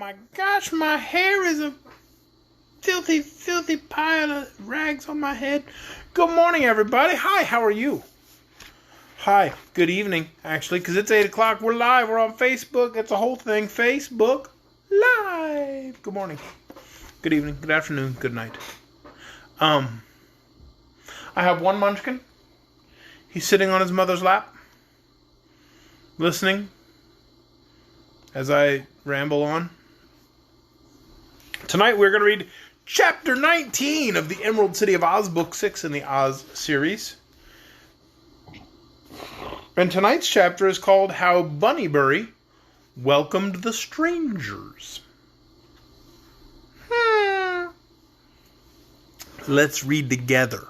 my gosh, my hair is a filthy, filthy pile of rags on my head. Good morning, everybody. Hi, how are you? Hi, good evening, actually, because it's 8 o'clock. We're live. We're on Facebook. It's a whole thing. Facebook Live. Good morning. Good evening. Good afternoon. Good night. I have one munchkin. He's sitting on his mother's lap, listening as I ramble on. Tonight we're going to read Chapter 19 of the Emerald City of Oz, Book 6 in the Oz series. And tonight's chapter is called How Bunnybury Welcomed the Strangers. Let's read together.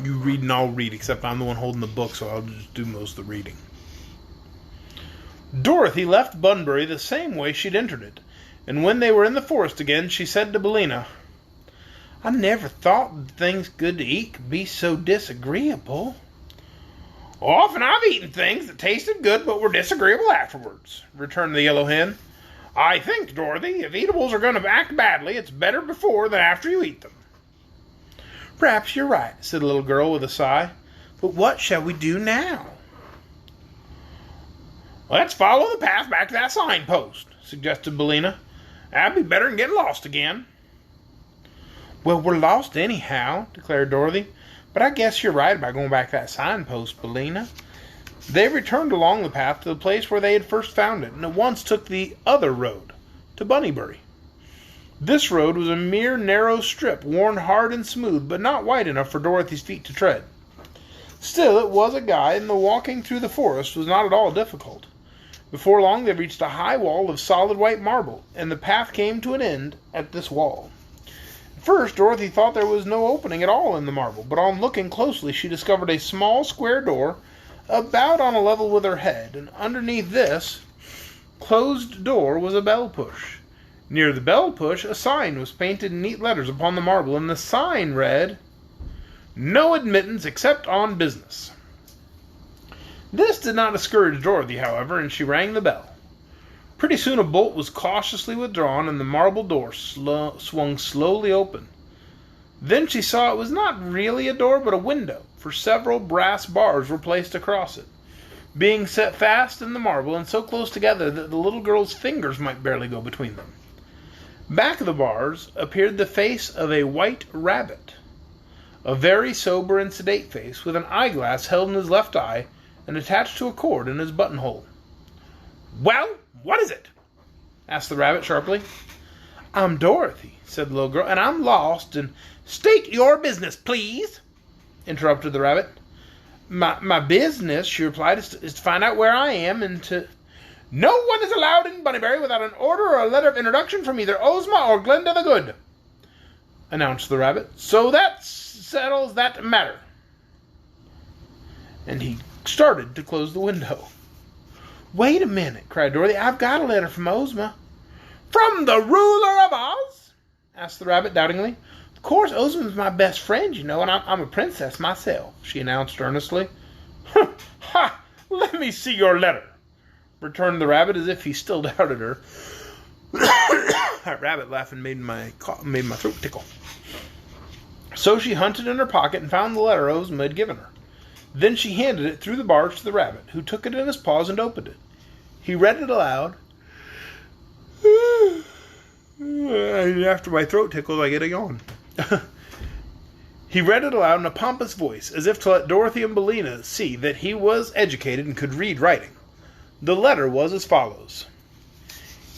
You read and I'll read, except I'm the one holding the book, so I'll just do most of the reading. Dorothy left Bunbury the same way she'd entered it, and when they were in the forest again, she said to Billina, "I never thought things good to eat could be so disagreeable." "Often I've eaten things that tasted good but were disagreeable afterwards," returned the yellow hen. "I think, Dorothy, if eatables are going to act badly, it's better before than after you eat them." "Perhaps you're right," said the little girl with a sigh. "But what shall we do now?" "Let's follow the path back to that signpost," suggested Billina. "That'd be better than getting lost again." "Well, we're lost anyhow," declared Dorothy. "But I guess you're right about going back to that signpost, Billina." They returned along the path to the place where they had first found it, and at once took the other road, to Bunnybury. This road was a mere narrow strip, worn hard and smooth, but not wide enough for Dorothy's feet to tread. Still, it was a guide, and the walking through the forest was not at all difficult. Before long they reached a high wall of solid white marble, and the path came to an end at this wall. At first, Dorothy thought there was no opening at all in the marble, but on looking closely she discovered a small square door about on a level with her head, and underneath this closed door was a bell push. Near the bell push, a sign was painted in neat letters upon the marble, and the sign read, "No admittance except on business." This did not discourage Dorothy, however, and she rang the bell. Pretty soon a bolt was cautiously withdrawn, and the marble door swung slowly open. Then she saw it was not really a door, but a window, for several brass bars were placed across it, being set fast in the marble and so close together that the little girl's fingers might barely go between them. Back of the bars appeared the face of a white rabbit, a very sober and sedate face, with an eyeglass held in his left eye and attached to a cord in his buttonhole. "Well, what is it?" asked the rabbit sharply. "I'm Dorothy," said the little girl, "and I'm lost, and—" "State your business, please," interrupted the rabbit. My business," she replied, is to find out where I am and to—" "No one is allowed in Bunnybury without an order or a letter of introduction from either Ozma or Glinda the Good," announced the rabbit. "So that settles that matter." And he started to close the window. "Wait a minute," cried Dorothy. "I've got a letter from Ozma." "From the ruler of Oz?" asked the rabbit doubtingly. "Of course, Ozma's my best friend, you know, and I'm a princess myself," she announced earnestly. "Ha! Let me see your letter," returned the rabbit, as if he still doubted her. That rabbit laughing made my throat tickle. So she hunted in her pocket and found the letter Ozma had given her. Then she handed it through the bars to the rabbit, who took it in his paws and opened it. He read it aloud. After my throat tickles, I get a yawn. He read it aloud in a pompous voice, as if to let Dorothy and Billina see that he was educated and could read writing. The letter was as follows.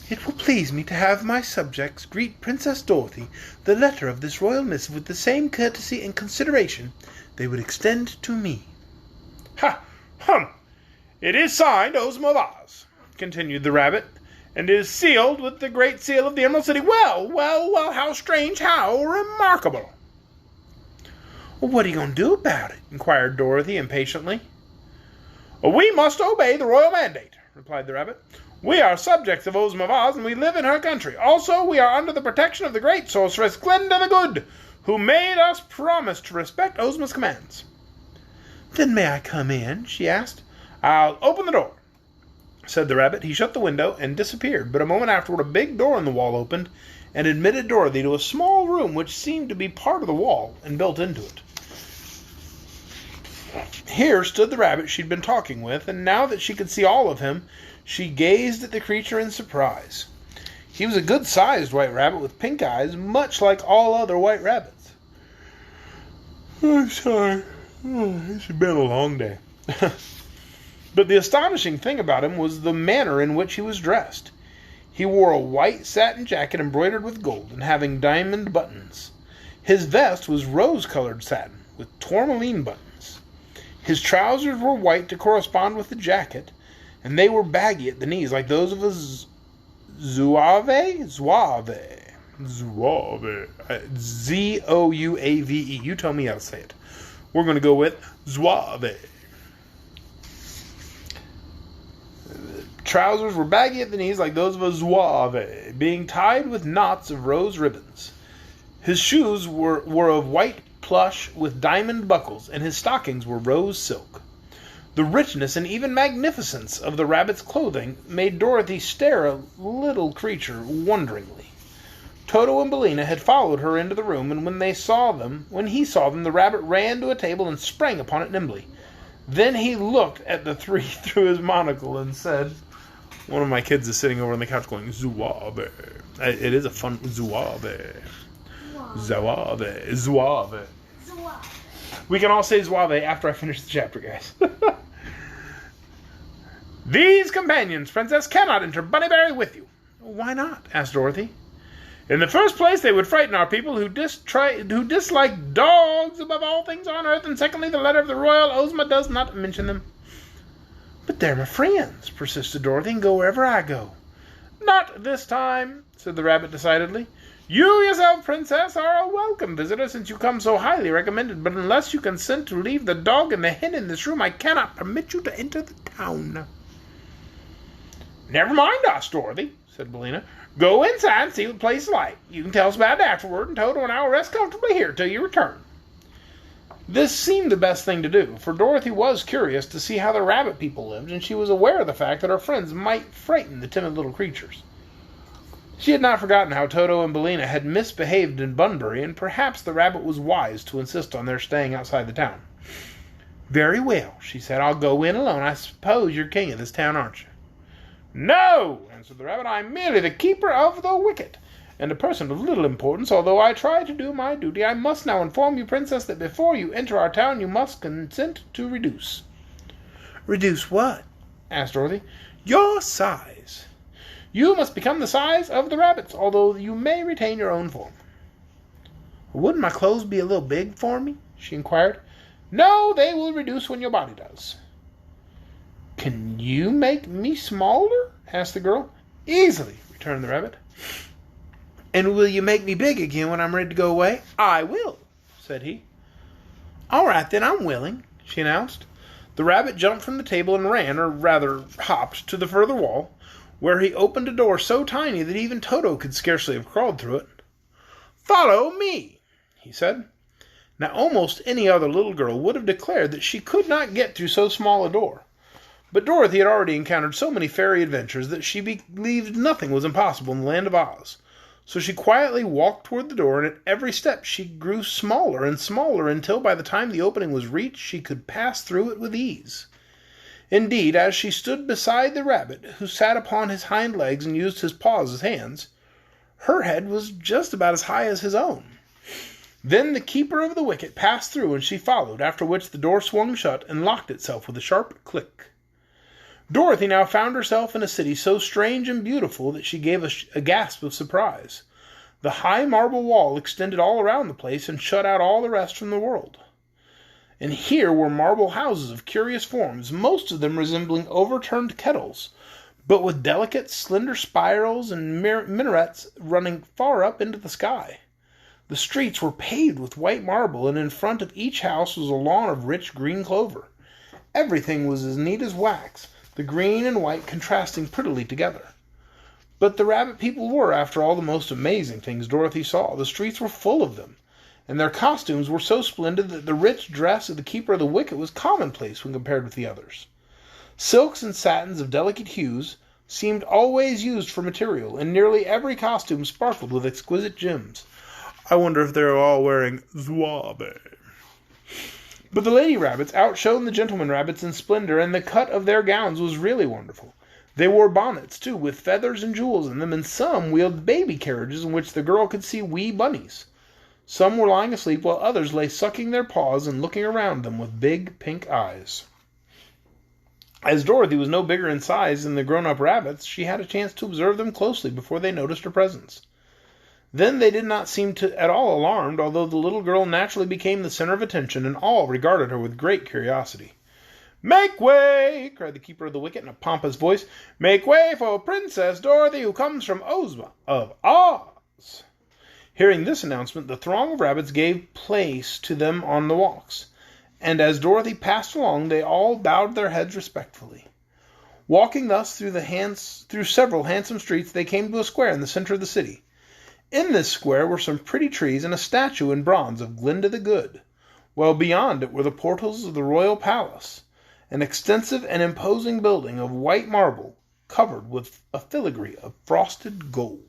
"It will please me to have my subjects greet Princess Dorothy, the letter of this royal missive, with the same courtesy and consideration they would extend to me." "Ha! Hum! It is signed Ozma of Oz," continued the rabbit, "and is sealed with the great seal of the Emerald City. Well, well, well, how strange, how remarkable!" "Well, what are you going to do about it?" inquired Dorothy impatiently. "We must obey the royal mandate," replied the rabbit. "We are subjects of Ozma of Oz, and we live in her country. Also, we are under the protection of the great sorceress Glinda the Good, who made us promise to respect Ozma's commands." "Then may I come in?" she asked. "I'll open the door." said the rabbit. He shut the window and disappeared, but a moment afterward a big door in the wall opened and admitted Dorothy to a small room which seemed to be part of the wall and built into it. Here stood the rabbit she'd been talking with, and now that she could see all of him, she gazed at the creature in surprise. He was a good-sized white rabbit with pink eyes, much like all other white rabbits. I'm sorry. It's been a long day. But the astonishing thing about him was the manner in which he was dressed. He wore a white satin jacket embroidered with gold and having diamond buttons. His vest was rose-colored satin with tourmaline buttons. His trousers were white to correspond with the jacket, and they were baggy at the knees like those of a zouave. Z-O-U-A-V-E. You tell me how to say it. We're going to go with zouave. Trousers were baggy at the knees like those of a zouave, being tied with knots of rose ribbons. His shoes were of white plush with diamond buckles, and his stockings were rose silk. The richness and even magnificence of the rabbit's clothing made Dorothy stare at the little creature wonderingly. Toto and Billina had followed her into the room, and when he saw them, the rabbit ran to a table and sprang upon it nimbly. Then he looked at the three through his monocle and said, one of my kids is sitting over on the couch going, zouave. It is a fun, zouave. Zouave. Zouave. We can all say zouave after I finish the chapter, guys. These companions, Princess, cannot enter Bunnybury with you. Why not? Asked Dorothy. In the first place, they would frighten our people who dislike dogs above all things on earth, and secondly, the letter of the royal Ozma does not mention them. But they're my friends, persisted Dorothy, and go wherever I go. Not this time, said the rabbit decidedly. You yourself, Princess, are a welcome visitor, since you come so highly recommended, but unless you consent to leave the dog and the hen in this room, I cannot permit you to enter the town. Never mind us, Dorothy, said Billina. Go inside and see what the place is like. You can tell us about it afterward, and Toto and I will rest comfortably here till you return. This seemed the best thing to do, for Dorothy was curious to see how the rabbit people lived, and she was aware of the fact that her friends might frighten the timid little creatures. She had not forgotten how Toto and Billina had misbehaved in Bunbury, and perhaps the rabbit was wise to insist on their staying outside the town. Very well, she said. I'll go in alone. I suppose you're king of this town, aren't you? No, answered the rabbit. I'm merely the keeper of the wicket, and a person of little importance, although I try to do my duty. I must now inform you, Princess, that before you enter our town, you must consent to reduce. Reduce what? asked Dorothy. Your size. You must become the size of the rabbits, although you may retain your own form. Wouldn't my clothes be a little big for me? She inquired. No, they will reduce when your body does. Can you make me smaller? asked the girl. Easily, returned the rabbit. And will you make me big again when I'm ready to go away? I will, said he. All right, then, I'm willing, she announced. The rabbit jumped from the table and ran, or rather hopped, to the further wall, where he opened a door so tiny that even Toto could scarcely have crawled through it. Follow me, he said. Now, almost any other little girl would have declared that she could not get through so small a door. But Dorothy had already encountered so many fairy adventures that she believed nothing was impossible in the land of Oz. So she quietly walked toward the door, and at every step she grew smaller and smaller until by the time the opening was reached, she could pass through it with ease. Indeed, as she stood beside the rabbit, who sat upon his hind legs and used his paws as hands, her head was just about as high as his own. Then the keeper of the wicket passed through, and she followed, after which the door swung shut and locked itself with a sharp click. Dorothy now found herself in a city so strange and beautiful that she gave a gasp of surprise. The high marble wall extended all around the place and shut out all the rest from the world. And here were marble houses of curious forms, most of them resembling overturned kettles, but with delicate, slender spirals and minarets running far up into the sky. The streets were paved with white marble, and in front of each house was a lawn of rich green clover. Everything was as neat as wax, the green and white contrasting prettily together. But the rabbit people were, after all, the most amazing things Dorothy saw. The streets were full of them, and their costumes were so splendid that the rich dress of the keeper of the wicket was commonplace when compared with the others. Silks and satins of delicate hues seemed always used for material, and nearly every costume sparkled with exquisite gems. I wonder if they're all wearing zouave. But the lady rabbits outshone the gentleman rabbits in splendor, and the cut of their gowns was really wonderful. They wore bonnets, too, with feathers and jewels in them, and some wheeled baby carriages in which the girl could see wee bunnies. Some were lying asleep, while others lay sucking their paws and looking around them with big pink eyes. As Dorothy was no bigger in size than the grown-up rabbits, she had a chance to observe them closely before they noticed her presence. Then they did not seem at all alarmed, although the little girl naturally became the center of attention, and all regarded her with great curiosity. "Make way!" cried the keeper of the wicket in a pompous voice. "Make way for Princess Dorothy, who comes from Ozma of Oz." Hearing this announcement, the throng of rabbits gave place to them on the walks, and as Dorothy passed along, they all bowed their heads respectfully. Walking thus through several handsome streets, they came to a square in the center of the city. In this square were some pretty trees and a statue in bronze of Glinda the Good, while beyond it were the portals of the royal palace, an extensive and imposing building of white marble covered with a filigree of frosted gold.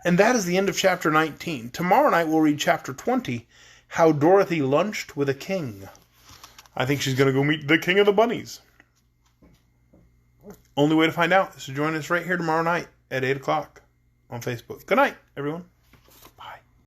And that is the end of chapter 19. Tomorrow night we'll read chapter 20, How Dorothy Lunched with a King. I think she's going to go meet the King of the Bunnies. Only way to find out is to join us right here tomorrow night at 8 o'clock on Facebook. Good night, everyone.